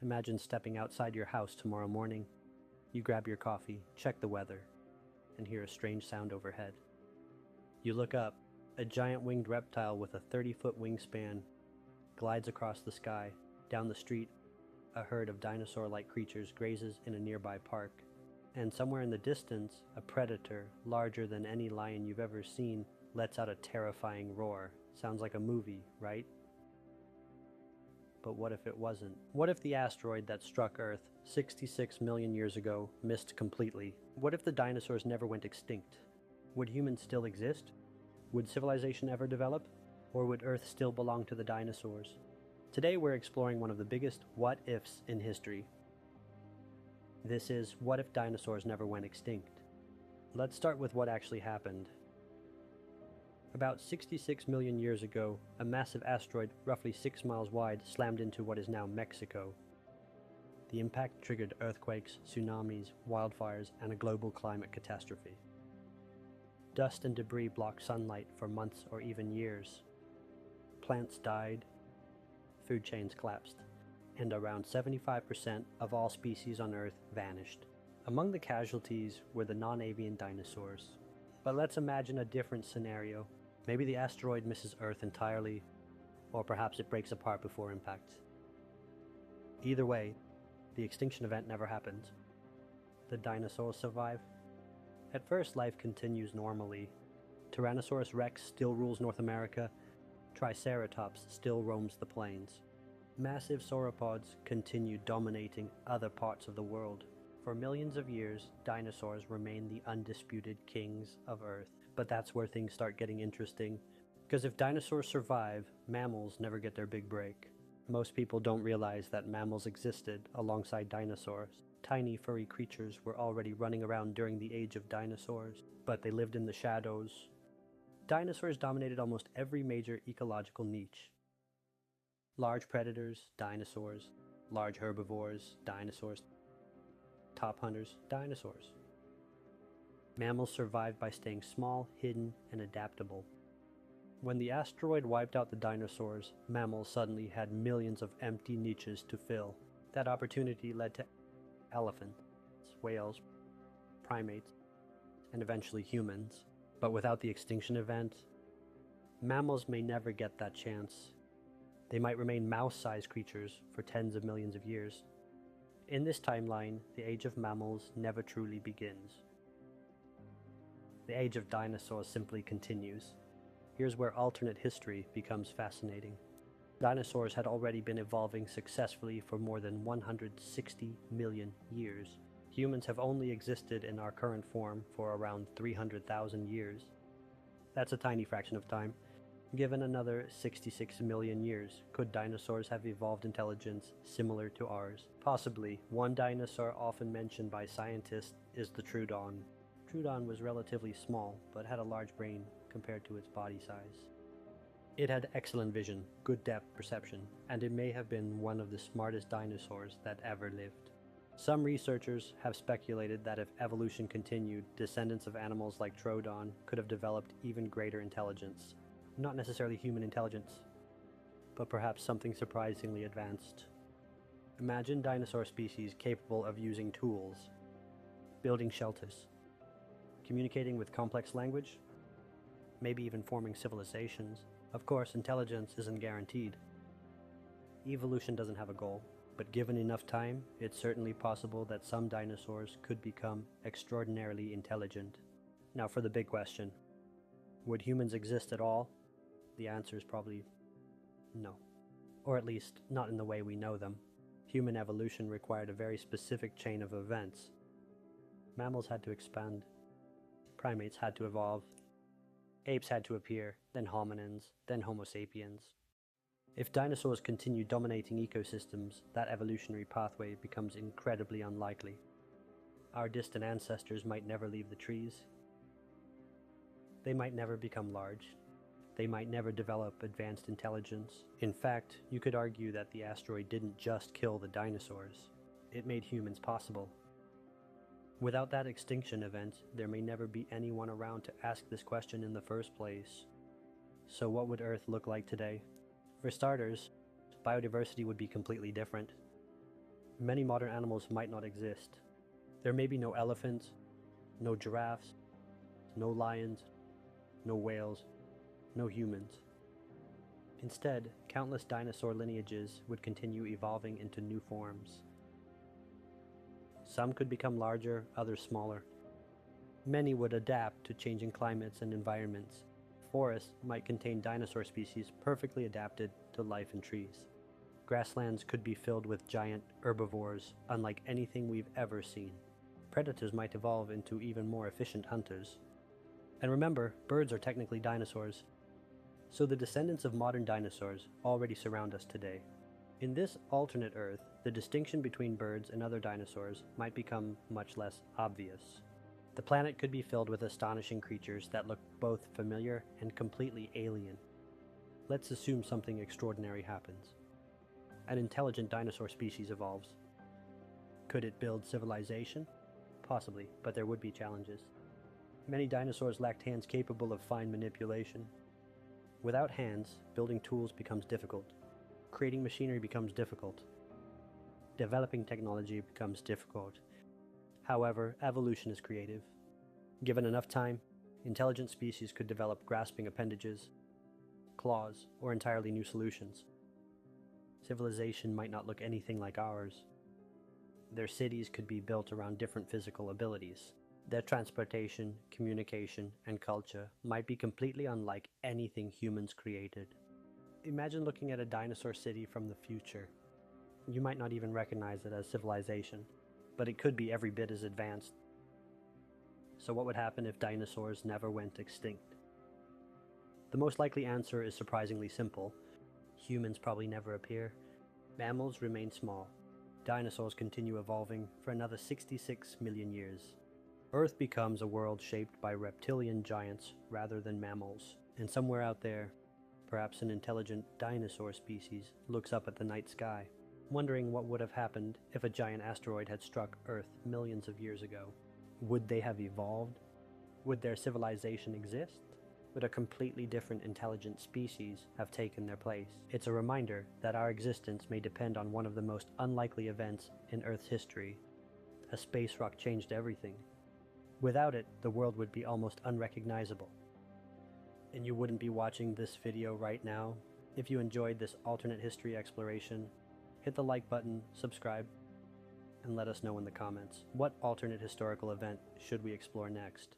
Imagine stepping outside your house tomorrow morning. You grab your coffee, check the weather, and hear a strange sound overhead. You look up. A giant winged reptile with a 30-foot wingspan glides across the sky. Down the street, a herd of dinosaur-like creatures grazes in a nearby park. And somewhere in the distance, a predator, larger than any lion you've ever seen, lets out a terrifying roar. Sounds like a movie, right? But what if it wasn't? What if the asteroid that struck Earth 66 million years ago missed completely? What if the dinosaurs never went extinct? Would humans still exist? Would civilization ever develop? Or would Earth still belong to the dinosaurs? Today we're exploring one of the biggest what-ifs in history. This is, what if dinosaurs never went extinct? Let's start with what actually happened. About 66 million years ago, a massive asteroid roughly 6 miles wide slammed into what is now Mexico. The impact triggered earthquakes, tsunamis, wildfires, and a global climate catastrophe. Dust and debris blocked sunlight for months or even years. Plants died, food chains collapsed, and around 75% of all species on Earth vanished. Among the casualties were the non-avian dinosaurs. But let's imagine a different scenario. Maybe the asteroid misses Earth entirely, or perhaps it breaks apart before impact. Either way, the extinction event never happened. The dinosaurs survive. At first, life continues normally. Tyrannosaurus rex still rules North America. Triceratops still roams the plains. Massive sauropods continue dominating other parts of the world. For millions of years, dinosaurs remain the undisputed kings of Earth. But that's where things start getting interesting. Because if dinosaurs survive, mammals never get their big break. Most people don't realize that mammals existed alongside dinosaurs. Tiny furry creatures were already running around during the age of dinosaurs, but they lived in the shadows. Dinosaurs dominated almost every major ecological niche. Large predators, dinosaurs. Large herbivores, dinosaurs. Top hunters, dinosaurs. Mammals survived by staying small, hidden, and adaptable. When the asteroid wiped out the dinosaurs, mammals suddenly had millions of empty niches to fill. That opportunity led to elephants, whales, primates, and eventually humans. But without the extinction event, mammals may never get that chance. They might remain mouse-sized creatures for tens of millions of years. In this timeline, the age of mammals never truly begins. The age of dinosaurs simply continues. Here's where alternate history becomes fascinating. Dinosaurs had already been evolving successfully for more than 160 million years. Humans have only existed in our current form for around 300,000 years. That's a tiny fraction of time. Given another 66 million years, could dinosaurs have evolved intelligence similar to ours? Possibly. One dinosaur often mentioned by scientists is the Troodon. Troodon was relatively small, but had a large brain compared to its body size. It had excellent vision, good depth perception, and it may have been one of the smartest dinosaurs that ever lived. Some researchers have speculated that if evolution continued, descendants of animals like Troodon could have developed even greater intelligence. Not necessarily human intelligence, but perhaps something surprisingly advanced. Imagine dinosaur species capable of using tools, building shelters, communicating with complex language, maybe even forming civilizations. Of course, intelligence isn't guaranteed. Evolution doesn't have a goal, but given enough time, it's certainly possible that some dinosaurs could become extraordinarily intelligent. Now for the big question. Would humans exist at all? The answer is probably no. Or at least, not in the way we know them. Human evolution required a very specific chain of events. Mammals had to expand. Primates had to evolve. Apes had to appear, then hominins, then Homo sapiens. If dinosaurs continue dominating ecosystems, that evolutionary pathway becomes incredibly unlikely. Our distant ancestors might never leave the trees. They might never become large. They might never develop advanced intelligence. In fact, you could argue that the asteroid didn't just kill the dinosaurs. It made humans possible. Without that extinction event, there may never be anyone around to ask this question in the first place. So what would Earth look like today? For starters, biodiversity would be completely different. many modern animals might not exist. There may be no elephants, no giraffes, no lions, no whales, no humans. Instead, countless dinosaur lineages would continue evolving into new forms. Some could become larger, others smaller. Many would adapt to changing climates and environments. Forests might contain dinosaur species perfectly adapted to life in trees. Grasslands could be filled with giant herbivores, unlike anything we've ever seen. Predators might evolve into even more efficient hunters. And remember, birds are technically dinosaurs, so the descendants of modern dinosaurs already surround us today. In this alternate Earth, the distinction between birds and other dinosaurs might become much less obvious. The planet could be filled with astonishing creatures that look both familiar and completely alien. Let's assume something extraordinary happens. An intelligent dinosaur species evolves. Could it build civilization? Possibly, but there would be challenges. Many dinosaurs lacked hands capable of fine manipulation. Without hands, building tools becomes difficult. Creating machinery becomes difficult. Developing technology becomes difficult. However, evolution is creative. Given enough time, intelligent species could develop grasping appendages, claws, or entirely new solutions. Civilization might not look anything like ours. Their cities could be built around different physical abilities. Their transportation, communication, and culture might be completely unlike anything humans created. Imagine looking at a dinosaur city from the future. You might not even recognize it as civilization, but it could be every bit as advanced. So what would happen if dinosaurs never went extinct? The most likely answer is surprisingly simple. Humans probably never appear. Mammals remain small. Dinosaurs continue evolving for another 66 million years. Earth becomes a world shaped by reptilian giants rather than mammals. And somewhere out there, perhaps an intelligent dinosaur species looks up at the night sky, wondering what would have happened if a giant asteroid had struck Earth millions of years ago. Would they have evolved? Would their civilization exist? Would a completely different intelligent species have taken their place? It's a reminder that our existence may depend on one of the most unlikely events in Earth's history. A space rock changed everything. Without it, the world would be almost unrecognizable. And you wouldn't be watching this video right now. If you enjoyed this alternate history exploration, hit the like button, subscribe, and let us know in the comments. What alternate historical event should we explore next?